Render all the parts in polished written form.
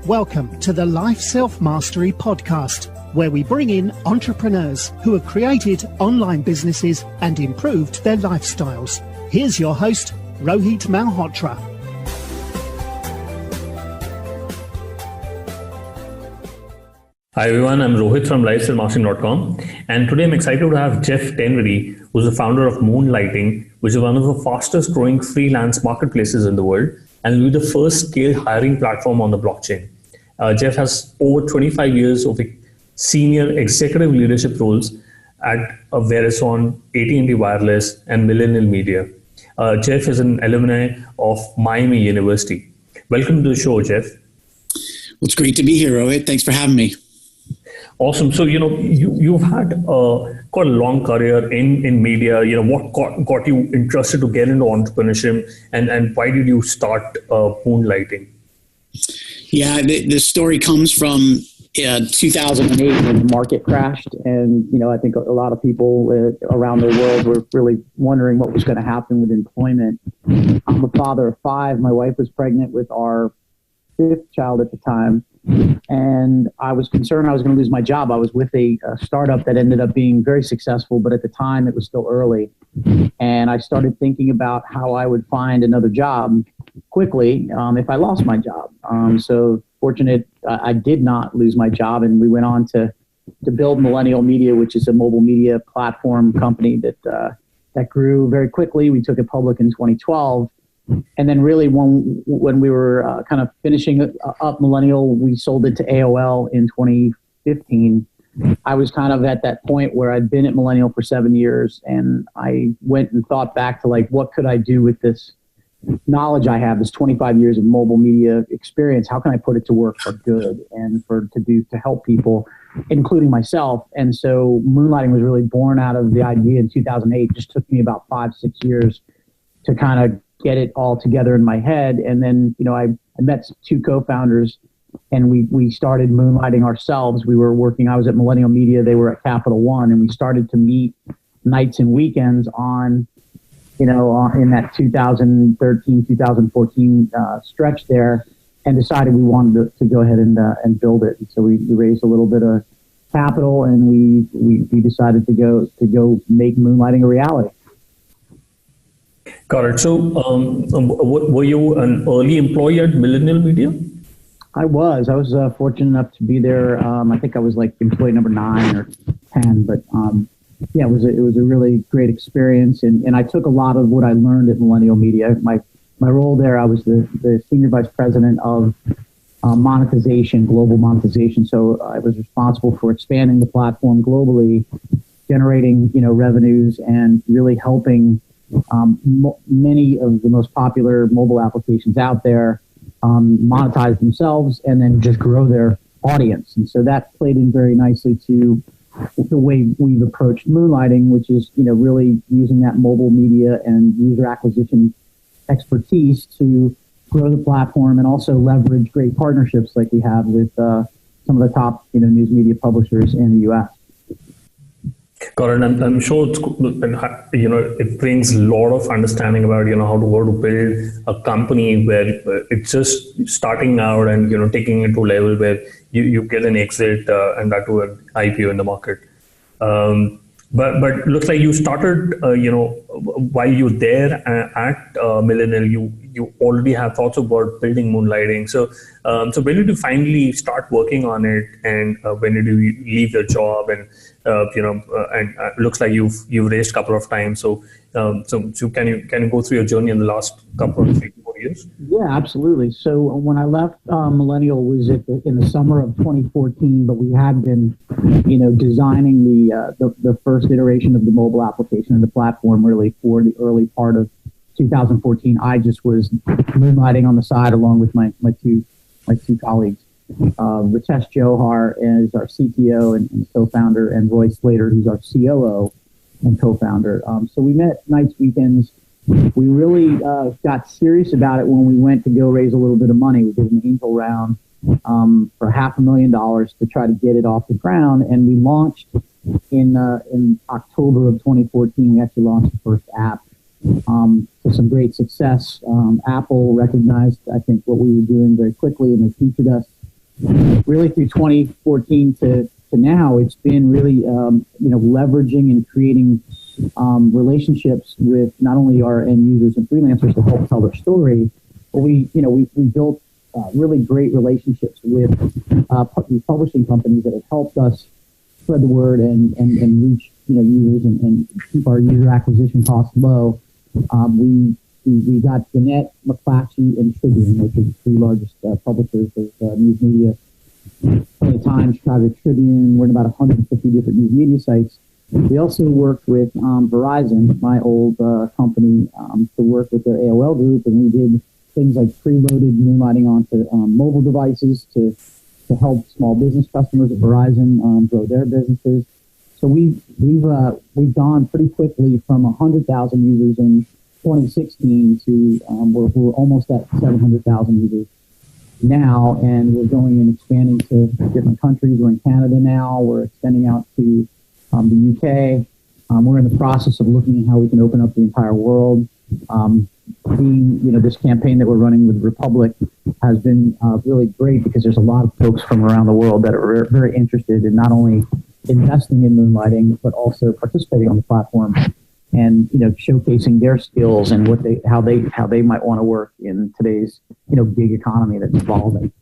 Welcome to the Lifeselfmastery podcast, where we bring in entrepreneurs who have created online businesses and improved their lifestyles. Here's your host, Rohit Malhotra. Hi everyone, I'm Rohit from Lifeselfmastery.com, and today I'm excited to have Jeff Tennery, who's the founder of Moonlighting, which is one of the fastest growing freelance marketplaces in the world and will be the first scale hiring platform on the blockchain. Jeff has over 25 years of senior executive leadership roles at Verizon, AT&T Wireless, and Millennial Media. Jeff is an alumni of Maimi University. Welcome to the show, Jeff. Well, it's great to be here, Rohit. Thanks for having me. Awesome. So, you've had quite a long career in media. What got you interested to get into entrepreneurship, and why did you start Moonlighting? Yeah, the story comes from 2008 when the market crashed. And, I think a lot of people around the world were really wondering what was going to happen with employment. I'm a father of 5. My wife was pregnant with our 5th child at the time. And I was concerned I was going to lose my job. I was with a startup that ended up being very successful, but at the time it was still early. And I started thinking about how I would find another job quickly if I lost my job. So fortunate, I did not lose my job, and we went on to build Millennial Media, which is a mobile media platform company that grew very quickly. We took it public in 2012. And then really when we were kind of finishing up Millennial, we sold it to AOL in 2015. I was kind of at that point where I'd been at Millennial for 7 years, and I went and thought back to what could I do with this knowledge I have, this 25 years of mobile media experience? How can I put it to work for good and to help people, including myself? And so Moonlighting was really born out of the idea in 2008. It just took me about 5-6 years to kind of get it all together in my head. And then, I met 2 co-founders, and we started Moonlighting ourselves. We were working, I was at Millennial Media, they were at Capital One, and we started to meet nights and weekends on, in that 2013, 2014 stretch there, and decided we wanted to go ahead and build it. And so we raised a little bit of capital, and we decided to go make Moonlighting a reality. Got it. So, were you an early employee at Millennial Media? I was fortunate enough to be there. I think I was employee number 9 or 10, but it was a really great experience. And I took a lot of what I learned at Millennial Media. My role there, I was the senior vice president of monetization, global monetization. So I was responsible for expanding the platform globally, generating revenues, and really helping many of the most popular mobile applications out there monetize themselves and then just grow their audience. And so that played in very nicely to the way we've approached Moonlighting, which is really using that mobile media and user acquisition expertise to grow the platform and also leverage great partnerships like we have with some of the top news media publishers in the U.S. Got it. I'm sure it brings a lot of understanding about how to build a company where it's just starting out and taking it to a level where you get an exit and that to an IPO in the market. But looks like you started while you're there at Millennial, you already have thoughts about building Moonlighting. So when did you finally start working on it, and when did you leave your job? And looks like you've raised a couple of times. So can you go through your journey in the last couple of 3-4 years? Yeah, absolutely. So when I left Millennial was in the summer of 2014, but we had been designing the first iteration of the mobile application and the platform really for the early part of 2014. I just was moonlighting on the side along with my two colleagues. Ritesh Johar is our CTO and co-founder, and Roy Slater, who's our COO and co-founder. So we met nights, weekends. We really got serious about it when we went to go raise a little bit of money. We did an angel round for $500,000 to try to get it off the ground, and we launched in October of 2014. We actually launched the first app with some great success. Apple recognized, I think, what we were doing very quickly, and they featured us really through 2014 to now, it's been really, leveraging and creating relationships with not only our end users and freelancers to help tell their story, but we built really great relationships with these publishing companies that have helped us spread the word and reach users and keep our user acquisition costs low. We got Gannett, McClatchy, and Tribune, which are the three largest publishers of news media. LA Times, Chicago Tribune. We're in about 150 different news media sites. We also worked with Verizon, my old company, to work with their AOL group, and we did things like preloaded Moonlighting onto mobile devices to help small business customers at Verizon grow their businesses. So we've gone pretty quickly from 100,000 users in 2016 to we're almost at 700,000 users now, and we're going and expanding to different countries. We're in Canada now. We're extending out to the UK. We're in the process of looking at how we can open up the entire world. This campaign that we're running with Republic has been really great because there's a lot of folks from around the world that are very interested in not only investing in Moonlighting, but also participating on the platform and showcasing their skills and how they might want to work in today's gig economy that's evolving.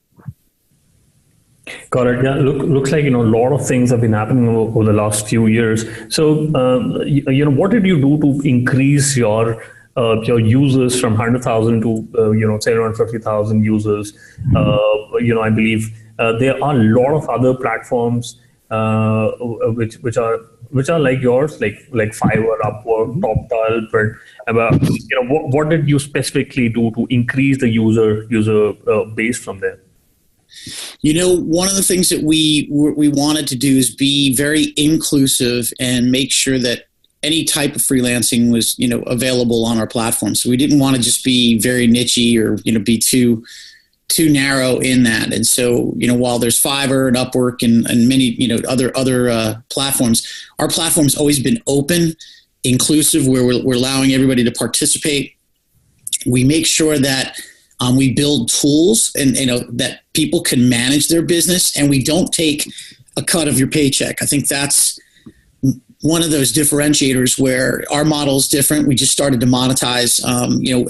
Got it. Yeah, looks like a lot of things have been happening over the last few years. So what did you do to increase your users from 100,000 to say around 50,000 users? I believe there are a lot of other platforms which are like yours, like Fiverr, Upwork, TopTal. But what did you specifically do to increase the user base from there? One of the things that we wanted to do is be very inclusive and make sure that any type of freelancing was available on our platform. So we didn't want to just be very niche-y or be too narrow in that. And so while there's Fiverr and Upwork and many other platforms, our platform's always been open, inclusive, where we're allowing everybody to participate. We make sure that we build tools and that people can manage their business, and we don't take a cut of your paycheck. I think that's one of those differentiators where our model is different. We just started to monetize,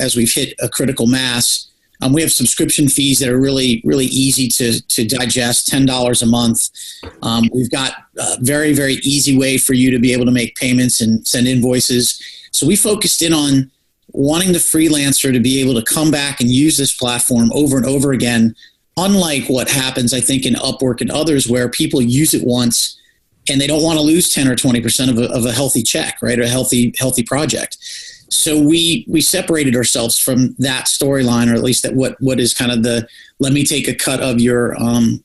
as we've hit a critical mass. We have subscription fees that are really, really easy to digest, $10 a month. We've got a very, very easy way for you to be able to make payments and send invoices. So we focused in on wanting the freelancer to be able to come back and use this platform over and over again, unlike what happens, I think, in Upwork and others, where people use it once and they don't want to lose 10 or 20% of a healthy check, right? Or a healthy project. So we separated ourselves from that storyline, or at least that what is kind of the, let me take a cut of your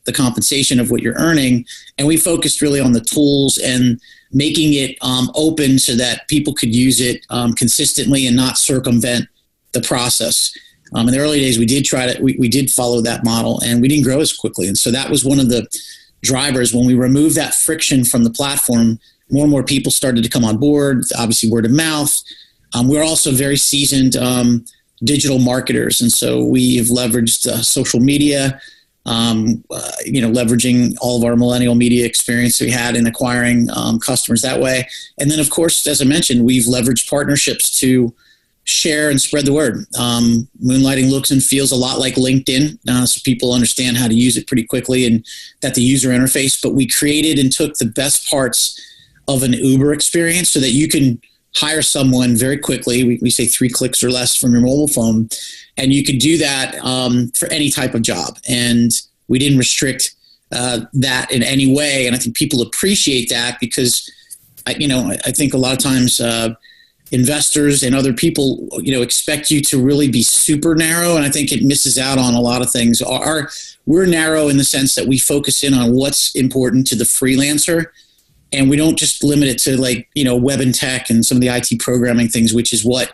the compensation of what you're earning. And we focused really on the tools and making it open so that people could use it consistently and not circumvent the process. In the early days, we did follow that model, and we didn't grow as quickly. And so that was one of the drivers. When we removed that friction from the platform, more and more people started to come on board, obviously word of mouth. We're also very seasoned digital marketers. And so we've leveraged social media, leveraging all of our Millennial Media experience we had in acquiring customers that way. And then, of course, as I mentioned, we've leveraged partnerships to share and spread the word. Moonlighting looks and feels a lot like LinkedIn, so people understand how to use it pretty quickly and that the user interface. But we created and took the best parts of an Uber experience so that you can hire someone very quickly. We say 3 clicks or less from your mobile phone, and you could do that for any type of job. And we didn't restrict that in any way. And I think people appreciate that because, I think a lot of times investors and other people, expect you to really be super narrow. And I think it misses out on a lot of things. We're narrow in the sense that we focus in on what's important to the freelancer. And we don't just limit it to web and tech and some of the IT programming things, which is what,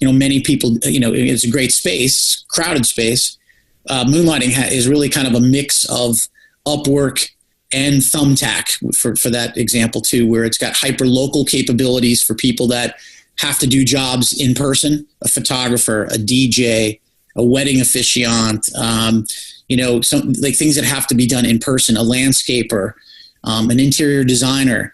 many people, it's a great space, crowded space. Moonlighting is really kind of a mix of Upwork and Thumbtack for that example too, where it's got hyper local capabilities for people that have to do jobs in person, a photographer, a DJ, a wedding officiant, some like things that have to be done in person, a landscaper, an interior designer,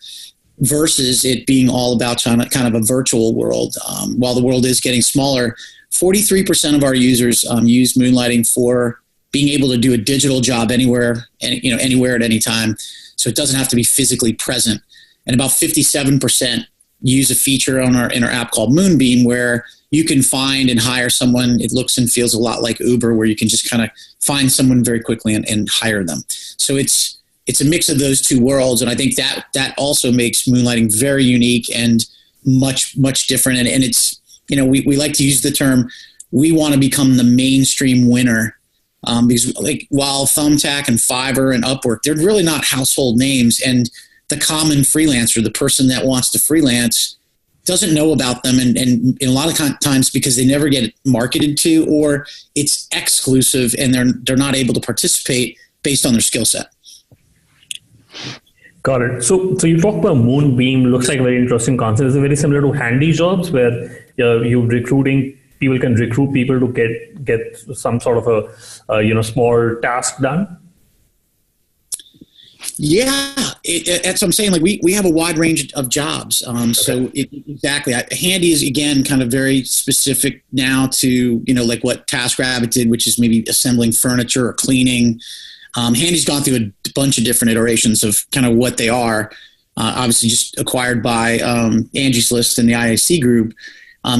versus it being all about kind of a virtual world. While the world is getting smaller, 43% of our users use Moonlighting for being able to do a digital job anywhere at any time. So it doesn't have to be physically present. And about 57% use a feature in our app called Moonbeam, where you can find and hire someone. It looks and feels a lot like Uber, where you can just kind of find someone very quickly and hire them. So it's a mix of those two worlds. And I think that also makes Moonlighting very unique and much, much different. And it's, we like to use the term, we want to become the mainstream winner. Because like while Thumbtack and Fiverr and Upwork, they're really not household names. And the common freelancer, the person that wants to freelance, doesn't know about them. And a lot of times because they never get marketed to, or it's exclusive and they're not able to participate based on their skill set. Got it. So you talk about Moonbeam. Looks like a very interesting concept. It's very similar to Handy Jobs, where people can recruit people to get some sort of a small task done. Yeah, that's what I'm saying. Like we have a wide range of jobs. So exactly, Handy is again kind of very specific now to like what TaskRabbit did, which is maybe assembling furniture or cleaning. Handy's gone through a bunch of different iterations of kind of what they are. Obviously, just acquired by Angie's List and the IAC group.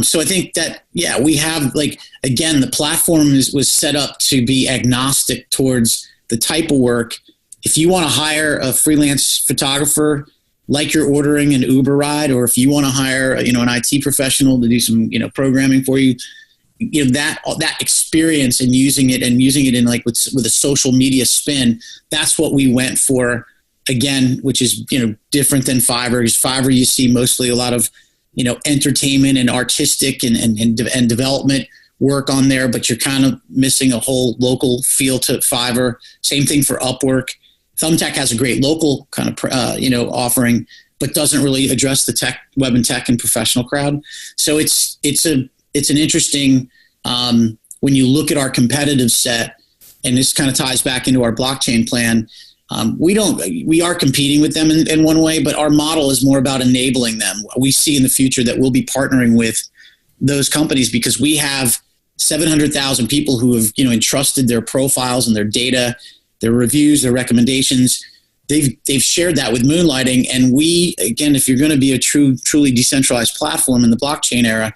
So I think that we have again the platform was set up to be agnostic towards the type of work. If you want to hire a freelance photographer, like you're ordering an Uber ride, or if you want to hire an IT professional to do some programming for you, that experience and using it in with a social media spin, that's what we went for again, which is different than Fiverr. Because Fiverr, you see mostly a lot of entertainment and artistic and development work on there, but you're kind of missing a whole local feel to Fiverr. Same thing for Upwork. Thumbtack has a great local kind of offering, but doesn't really address the web and tech and professional crowd. So it's an interesting when you look at our competitive set, and this kind of ties back into our blockchain plan. We are competing with them in one way, but our model is more about enabling them. We see in the future that we'll be partnering with those companies because we have 700,000 people who have entrusted their profiles and their data, their reviews, their recommendations. They've shared that with Moonlighting, and we, again, if you're going to be a truly decentralized platform in the blockchain era,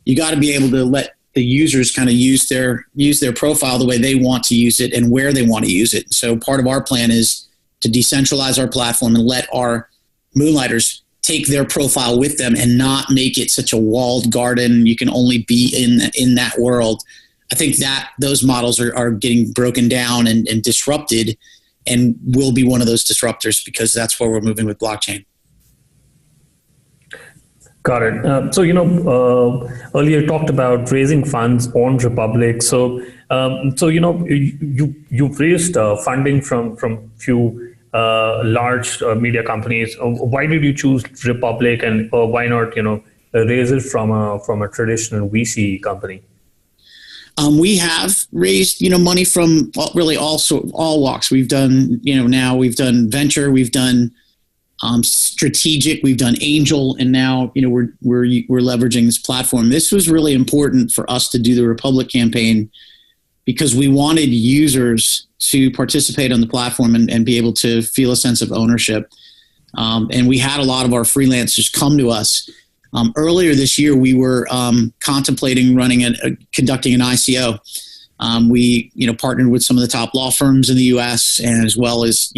you got to be able to let the users kind of use their profile the way they want to use it and where they want to use it. So part of our plan is to decentralize our platform and let our Moonlighters take their profile with them and not make it such a walled garden. You can only be in that world. I think that those models are getting broken down and disrupted, and will be one of those disruptors because that's where we're moving with blockchain. Got it. Earlier you talked about raising funds on Republic. You've raised funding from few large media companies. Why did you choose Republic, and why not raise it from a traditional VC company? We have raised money from really all walks. We've done we've done venture, we've done strategic, we've done angel, and now we're leveraging this platform. This was really important for us to do the Republic campaign because we wanted users to participate on the platform and be able to feel a sense of ownership. And we had a lot of our freelancers come to us. Earlier this year, we were contemplating conducting an ICO. We partnered with some of the top law firms in the U.S. and as well as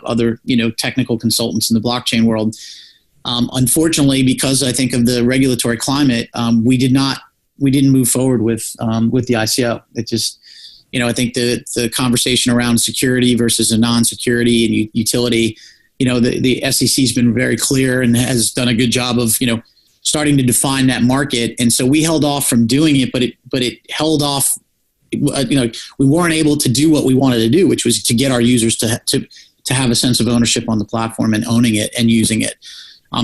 other technical consultants in the blockchain world. Unfortunately, because I think of the regulatory climate, we didn't move forward with the ICO. It just I think the conversation around security versus a non-security and utility. The SEC has been very clear and has done a good job of starting to define that market, and so we held off from doing it, but it held off. We weren't able to do what we wanted to do, which was to get our users to have a sense of ownership on the platform and owning it and using it.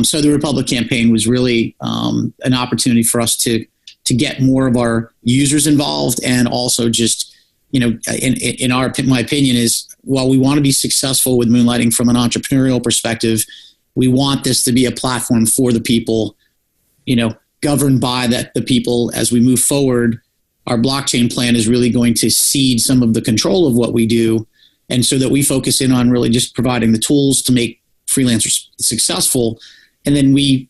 So the Republic campaign was really an opportunity for us to to get more of our users involved, and also just, my opinion is, while we want to be successful with Moonlighting from an entrepreneurial perspective, we want this to be a platform for the people, governed by the people. As we move forward, our blockchain plan is really going to cede some of the control of what we do. And so that we focus in on really just providing the tools to make freelancers successful. And then we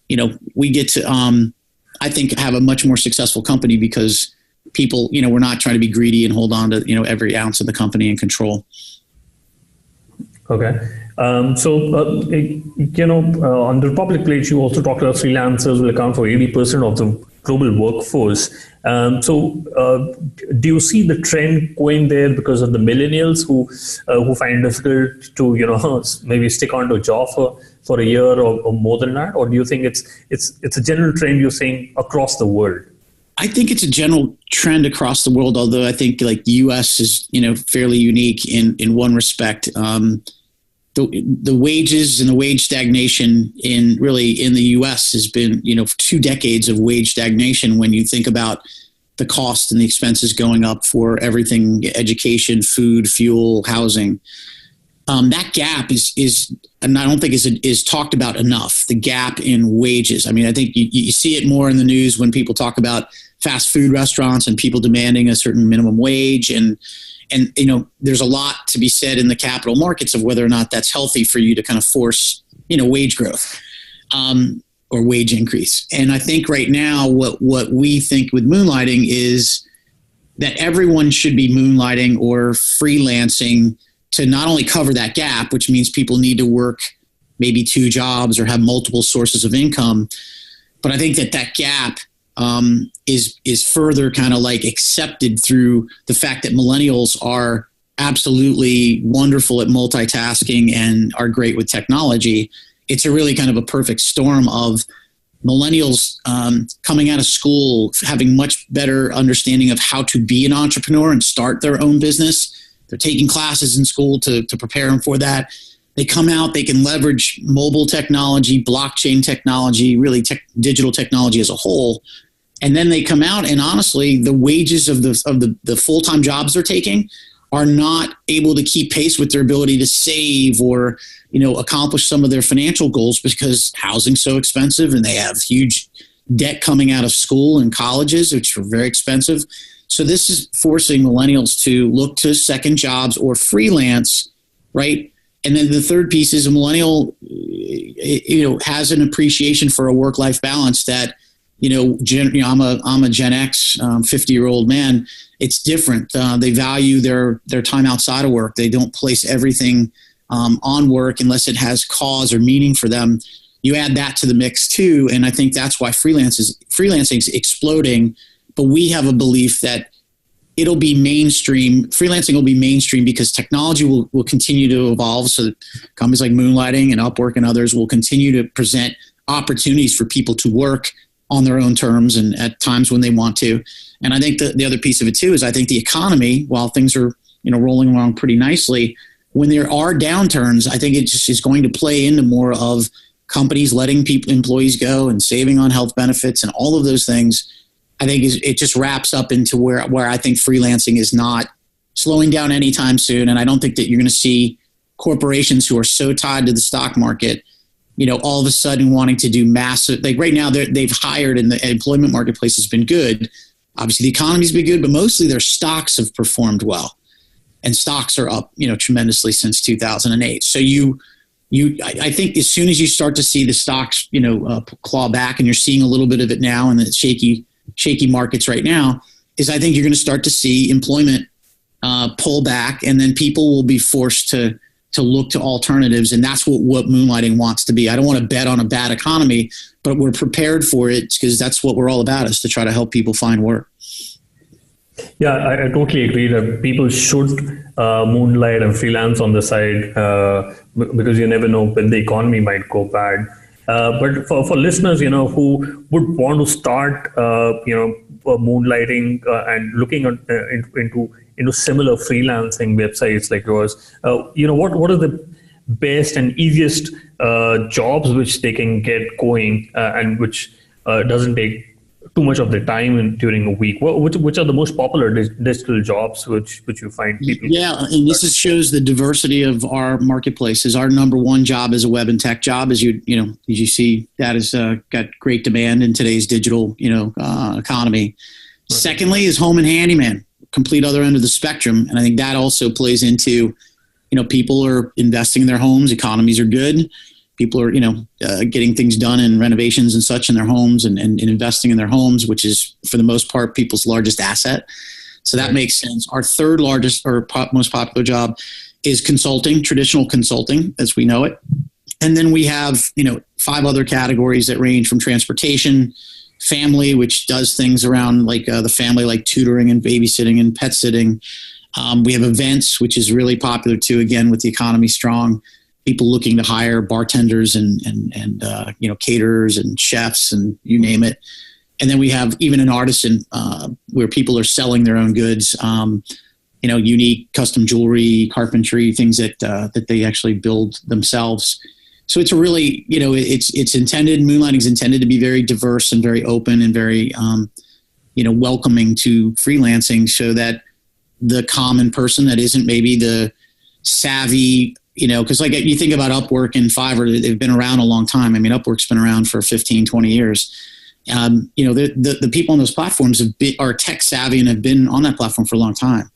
get to, I think, have a much more successful company because people, we're not trying to be greedy and hold on to, every ounce of the company and control. Okay. On the public page, you also talked about freelancers will account for 80% of the global workforce. Do you see the trend going there because of the millennials who find it difficult to, maybe stick on to a job for a year or more than that? Or do you think it's a general trend you're seeing across the world? I think it's a general trend across the world, although I think like the U.S. is, fairly unique in one respect. The wages and the wage stagnation in the U.S. has been, 2 decades of wage stagnation when you think about the cost and the expenses going up for everything, education, food, fuel, housing. That gap is, and I don't think is talked about enough, the gap in wages. I mean, I think you see it more in the news when people talk about fast food restaurants and people demanding a certain minimum wage. And there's a lot to be said in the capital markets of whether or not that's healthy for you to kind of force, wage growth or wage increase. And I think right now what we think with Moonlighting is that everyone should be moonlighting or freelancing to not only cover that gap, which means people need to work maybe 2 jobs or have multiple sources of income. But I think that gap is further kind of like accepted through the fact that millennials are absolutely wonderful at multitasking and are great with technology. It's a really kind of a perfect storm of millennials coming out of school, having much better understanding of how to be an entrepreneur and start their own business. They're taking classes in school to prepare them for that. They come out, they can leverage mobile technology, blockchain technology, really digital technology as a whole. And then they come out, and honestly, the wages of the full-time jobs they're taking are not able to keep pace with their ability to save or, accomplish some of their financial goals because housing's so expensive and they have huge debt coming out of school and colleges, which are very expensive. So this is forcing millennials to look to second jobs or freelance, right? And then the third piece is a millennial, has an appreciation for a work-life balance that, I'm a Gen X, 50-year-old man. It's different. They value their time outside of work. They don't place everything on work unless it has cause or meaning for them. You add that to the mix too, and I think that's why freelancing is exploding. But we have a belief that it'll be mainstream. Freelancing will be mainstream because technology will continue to evolve. So that companies like Moonlighting and Upwork and others will continue to present opportunities for people to work on their own terms and at times when they want to. And I think the other piece of it too is I think the economy, while things are rolling along pretty nicely, when there are downturns, I think it just is going to play into more of companies letting employees go and saving on health benefits and all of those things. I think it just wraps up into where I think freelancing is not slowing down anytime soon. And I don't think that you're going to see corporations who are so tied to the stock market, all of a sudden wanting to do massive, like right now they've hired and the employment marketplace has been good. Obviously the economy's been good, but mostly their stocks have performed well, and stocks are up, tremendously since 2008. So I think as soon as you start to see the stocks, claw back, and you're seeing a little bit of it now in the shaky markets right now, is I think you're going to start to see employment pull back, and then people will be forced to look to alternatives. And that's what Moonlighting wants to be. I don't want to bet on a bad economy, but we're prepared for it because that's what we're all about, is to try to help people find work. Yeah, I totally agree that people should moonlight and freelance on the side because you never know when the economy might go bad. But for listeners, who would want to start, moonlighting and looking into similar freelancing websites like yours, what are the best and easiest jobs which they can get going and which doesn't take too much of their time during a week? Which are the most popular digital jobs which you find people? Yeah, and this shows the diversity of our marketplaces. Our number one job is a web and tech job, as you see, that has got great demand in today's digital economy. Right. Secondly, is home and handyman, complete other end of the spectrum, and I think that also plays into, people are investing in their homes, economies are good. People are, getting things done and renovations and such in their homes and investing in their homes, which is, for the most part, people's largest asset. So that makes sense. Our third largest or most popular job is consulting, traditional consulting as we know it. And then we have, 5 other categories that range from transportation, family, which does things around like the family, like tutoring and babysitting and pet sitting. We have events, which is really popular too, again, with the economy strong. People looking to hire bartenders and caterers and chefs and you name it. And then we have even an artisan where people are selling their own goods, unique custom jewelry, carpentry, things that they actually build themselves. So it's a really, it's intended, Moonlighting is intended to be very diverse and very open and very, welcoming to freelancing, so that the common person that isn't maybe the savvy, because like you think about Upwork and Fiverr, they've been around a long time. I mean, Upwork's been around for 15, 20 years. The people on those platforms are tech savvy and have been on that platform for a long time.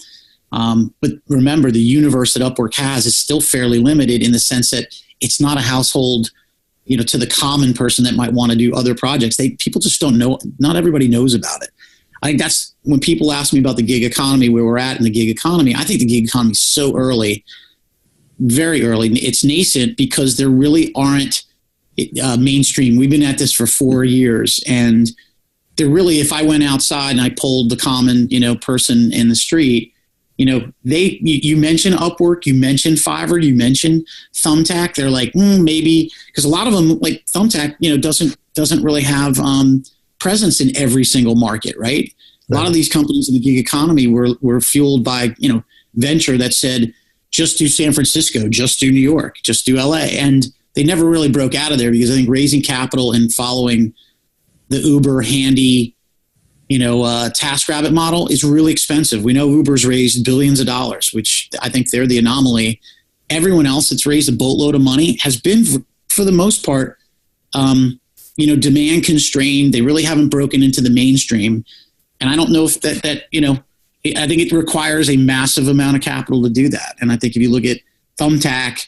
But remember, the universe that Upwork has is still fairly limited in the sense that it's not a household, to the common person that might want to do other projects. People just don't know. Not everybody knows about it. I think that's when people ask me about the gig economy, where we're at in the gig economy. I think the gig economy is so early. Very early. It's nascent because there really aren't mainstream. We've been at this for 4 years, and there really, if I went outside and I polled the common, person in the street, you mention Upwork, you mention Fiverr, you mention Thumbtack. They're like, maybe, because a lot of them, like Thumbtack, doesn't really have presence in every single market, right? A lot of these companies in the gig economy were fueled by, venture that said, just do San Francisco, just do New York, just do LA. And they never really broke out of there because I think raising capital and following the Uber handy, TaskRabbit model is really expensive. We know Uber's raised billions of dollars, which I think they're the anomaly. Everyone else that's raised a boatload of money has been, for the most part, demand constrained. They really haven't broken into the mainstream. And I don't know if I think it requires a massive amount of capital to do that. And I think if you look at Thumbtack,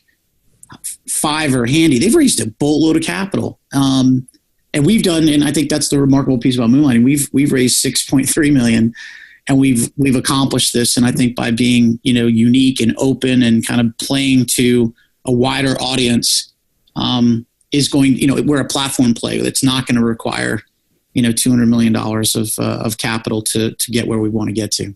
Fiverr, Handy, they've raised a boatload of capital. And we've done, and I think that's the remarkable piece about Moonlighting. We've raised $6.3 million, and we've accomplished this. And I think by being, unique and open and kind of playing to a wider audience, is going, we're a platform play that's not going to require, $200 million of capital to get where we want to get to.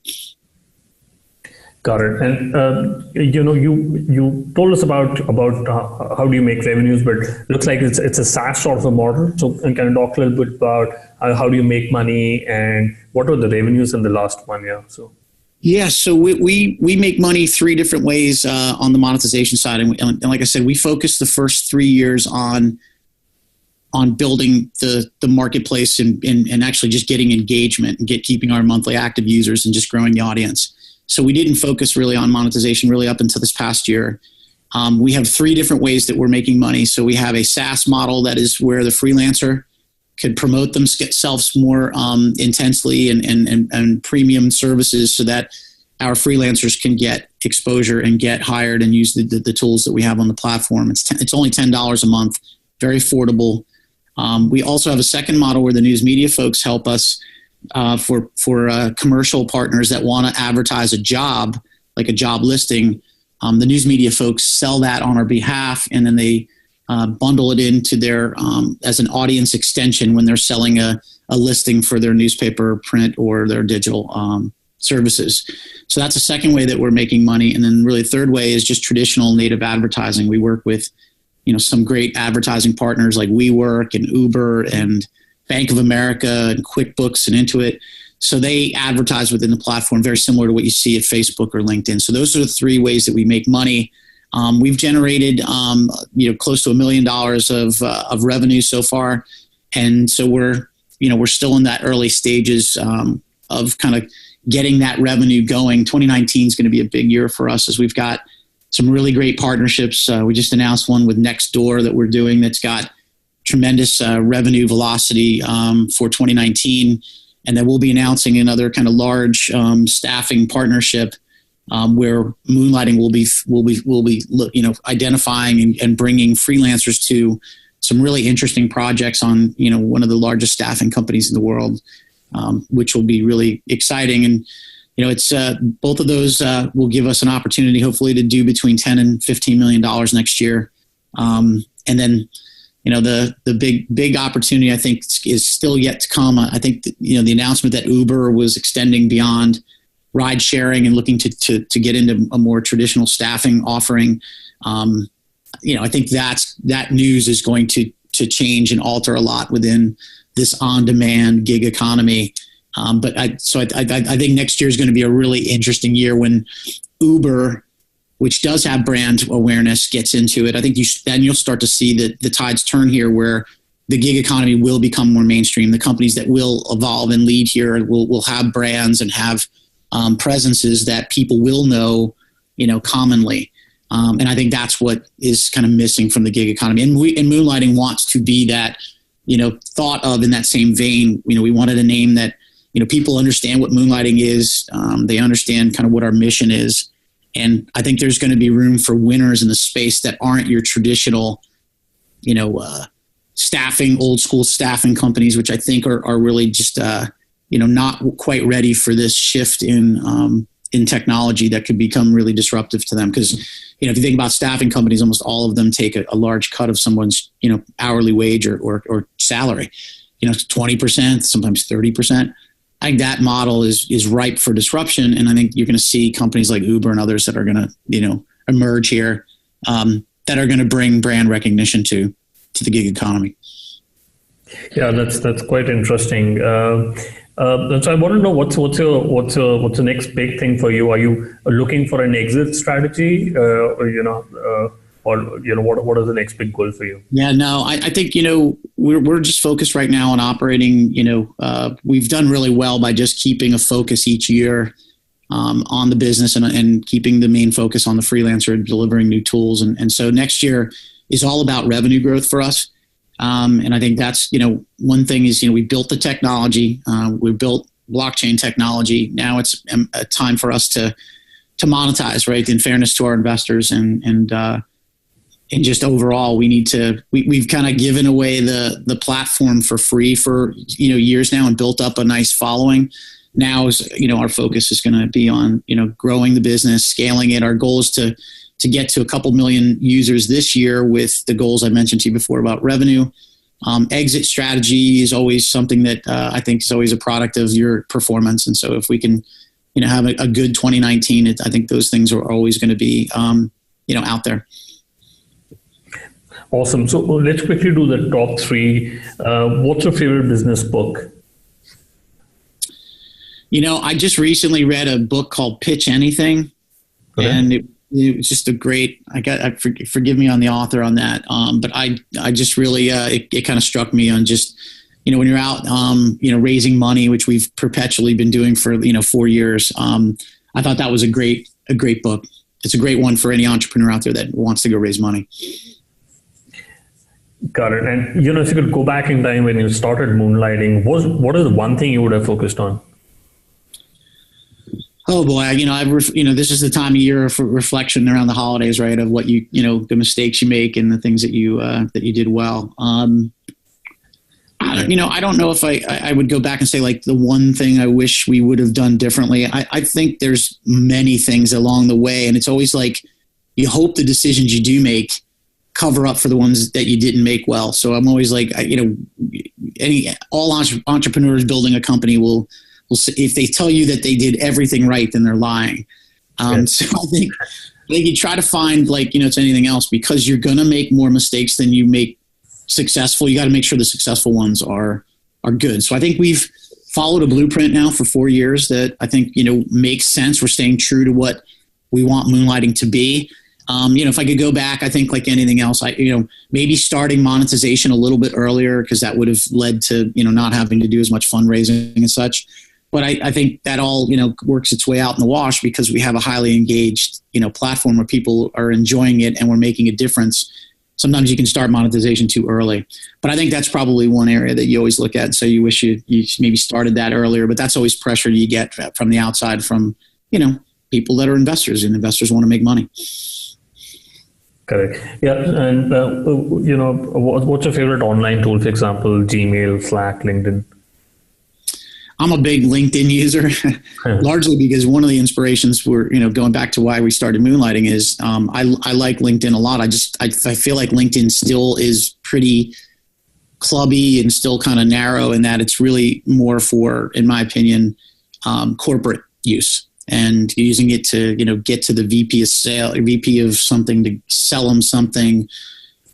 Got it. And you told us about how do you make revenues, but it looks like it's a SaaS sort of a model. So can you talk a little bit about how do you make money and what were the revenues in the last 1 year? So we make money 3 different ways on the monetization side, and like I said, we focus the first 3 years on building the marketplace and actually just getting engagement and keeping our monthly active users and just growing the audience. So we didn't focus really on monetization really up until this past year. We have 3 different ways that we're making money. So we have a SaaS model that is where the freelancer could promote themselves more intensely and premium services so that our freelancers can get exposure and get hired and use the tools that we have on the platform. It's only $10 a month, very affordable. We also have a second model where the news media folks help us for commercial partners that want to advertise a job, like a job listing. The news media folks sell that on our behalf, and then they bundle it into their as an audience extension when they're selling a listing for their newspaper, print, or their digital services. So that's a second way that we're making money. And then really the third way is just traditional native advertising. We work with some great advertising partners like WeWork and Uber and Bank of America and QuickBooks and Intuit. So they advertise within the platform, very similar to what you see at Facebook or LinkedIn. So those are the 3 ways that we make money. We've generated, close to $1 million of revenue so far. And so we're, we're still in that early stages of kind of getting that revenue going. 2019 is going to be a big year for us as we've got some really great partnerships. We just announced one with Nextdoor that we're doing that's got tremendous revenue velocity for 2019. And then we'll be announcing another kind of large staffing partnership where Moonlighting will be identifying and bringing freelancers to some really interesting projects on one of the largest staffing companies in the world, which will be really exciting. And it's both of those will give us an opportunity, hopefully, to do between $10 and $15 million next year. And then the big opportunity, I think, is still yet to come. I think the announcement that Uber was extending beyond ride sharing and looking to get into a more traditional staffing offering. I think that news is going to change and alter a lot within this on-demand gig economy. But I think next year is going to be a really interesting year when Uber, which does have brand awareness, gets into it. I think you'll start to see the tides turn here, where the gig economy will become more mainstream. The companies that will evolve and lead here will have brands and have presences that people will know, commonly. And I think that's what is kind of missing from the gig economy. And Moonlighting wants to be that, thought of in that same vein. We wanted a name that, people understand what Moonlighting is. They understand kind of what our mission is. And I think there's going to be room for winners in the space that aren't your traditional, staffing, old school staffing companies, which I think are really just, not quite ready for this shift in technology that could become really disruptive to them. Because, if you think about staffing companies, almost all of them take a large cut of someone's, hourly wage or salary, 20%, sometimes 30%. I think that model is ripe for disruption. And I think you're going to see companies like Uber and others that are going to, emerge here that are going to bring brand recognition to the gig economy. Yeah, that's quite interesting. So I want to know what's the next big thing for you? Are you looking for an exit strategy, what is the next big goal for you? Yeah, no, I think we're just focused right now on operating. We've done really well by just keeping a focus each year on the business and keeping the main focus on the freelancer and delivering new tools. And so next year is all about revenue growth for us. And I think that's, one thing is, we built the technology, we built blockchain technology. Now it's a time for us to monetize, right? In fairness to our investors and just overall, we've kind of given away the platform for free for, years now and built up a nice following. Now is, our focus is going to be on, growing the business, scaling it. Our goal is to get to a couple million users this year with the goals I mentioned to you before about revenue. Exit strategy is always something that I think is always a product of your performance. And so if we can, have a good 2019, I think those things are always going to be, out there. Awesome. So let's quickly do the top three. What's your favorite business book? I just recently read a book called Pitch Anything. Okay. And it was just a great, forgive me on the author on that. But I just really, it kind of struck me on just, when you're out, raising money, which we've perpetually been doing for, 4 years. I thought that was a great book. It's a great one for any entrepreneur out there that wants to go raise money. Got it. And, if you could go back in time when you started Moonlighting, what is the one thing you would have focused on? Oh boy, this is the time of year for reflection around the holidays, right? Of what the mistakes you make and the things that you did well. I don't know if I would go back and say like the one thing I wish we would have done differently. I think there's many things along the way, and it's always like you hope the decisions you do make cover up for the ones that you didn't make well. So I'm always like, all entrepreneurs building a company will if they tell you that they did everything right, then they're lying. So I think you try to find it's anything else, because you're going to make more mistakes than you make successful. You got to make sure the successful ones are good. So I think we've followed a blueprint now for 4 years that I think, makes sense. We're staying true to what we want Moonlighting to be. If I could go back, I think like anything else, maybe starting monetization a little bit earlier, because that would have led to, not having to do as much fundraising and such. But I think that all, works its way out in the wash because we have a highly engaged, platform where people are enjoying it and we're making a difference. Sometimes you can start monetization too early. But I think that's probably one area that you always look at. So you wish you maybe started that earlier, but that's always pressure you get from the outside from, people that are investors, and investors want to make money. Correct. Yeah. And, what's your favorite online tool, for example, Gmail, Slack, LinkedIn? I'm a big LinkedIn user, largely because one of the inspirations going back to why we started Moonlighting is I like LinkedIn a lot. I feel like LinkedIn still is pretty clubby and still kind of narrow in that it's really more for, in my opinion, corporate use and using it to, get to the VP of something, to sell them something.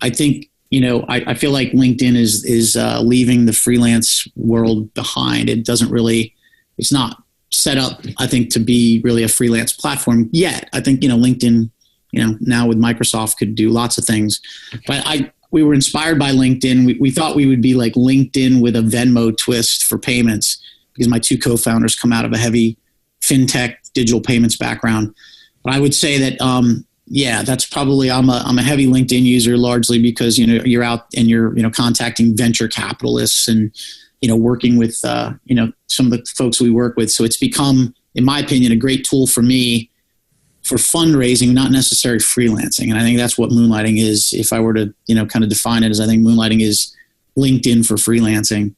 I think, I feel like LinkedIn is leaving the freelance world behind. It's not set up, I think, to be really a freelance platform yet. I think, LinkedIn, now with Microsoft could do lots of things. But we were inspired by LinkedIn. We thought we would be like LinkedIn with a Venmo twist for payments, because my two co-founders come out of a heavy fintech digital payments background. But I would say that, that's probably, I'm a heavy LinkedIn user, largely because, you're out and you're, contacting venture capitalists and, working with, some of the folks we work with. So it's become, in my opinion, a great tool for me for fundraising, not necessarily freelancing. And I think that's what Moonlighting is. If I were to, kind of define it, as I think Moonlighting is LinkedIn for freelancing.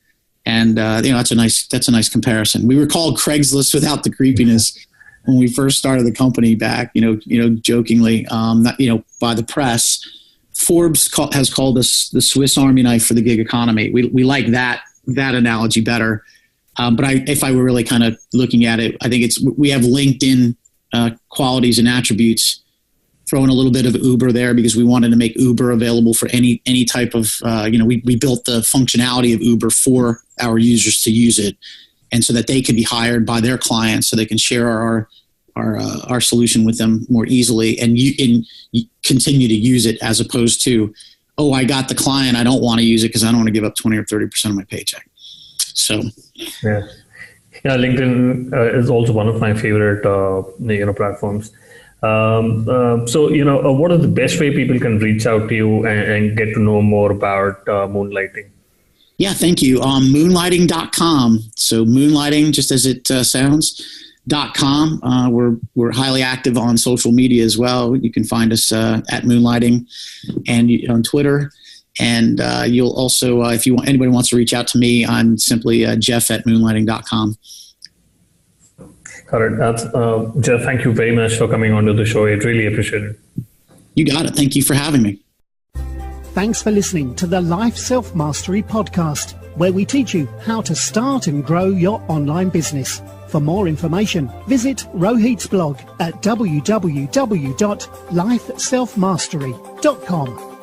And, that's a nice comparison. We were called Craigslist without the creepiness when we first started the company back, jokingly, by the press. Forbes has called us the Swiss Army knife for the gig economy. We like that analogy better. But if I were really kind of looking at it, I think we have LinkedIn qualities and attributes, throwing a little bit of Uber there because we wanted to make Uber available for any type of, we built the functionality of Uber for our users to use it. And so that they can be hired by their clients, so they can share our solution with them more easily and you continue to use it, as opposed to, I got the client, I don't want to use it because I don't want to give up 20 or 30% of my paycheck. So, yeah, LinkedIn is also one of my favorite, platforms. So, what is the best way people can reach out to you and get to know more about Moonlighting? Yeah, thank you. Moonlighting.com. So Moonlighting, just as it sounds, .com. We're highly active on social media as well. You can find us at Moonlighting and on Twitter. And you'll also, if anybody wants to reach out to me, I'm simply Jeff at Moonlighting.com. Got it. That's, Jeff, thank you very much for coming onto the show. I really appreciate it. You got it. Thank you for having me. Thanks for listening to the Life Self-Mastery podcast, where we teach you how to start and grow your online business. For more information, visit Rohit's blog at www.lifeselfmastery.com.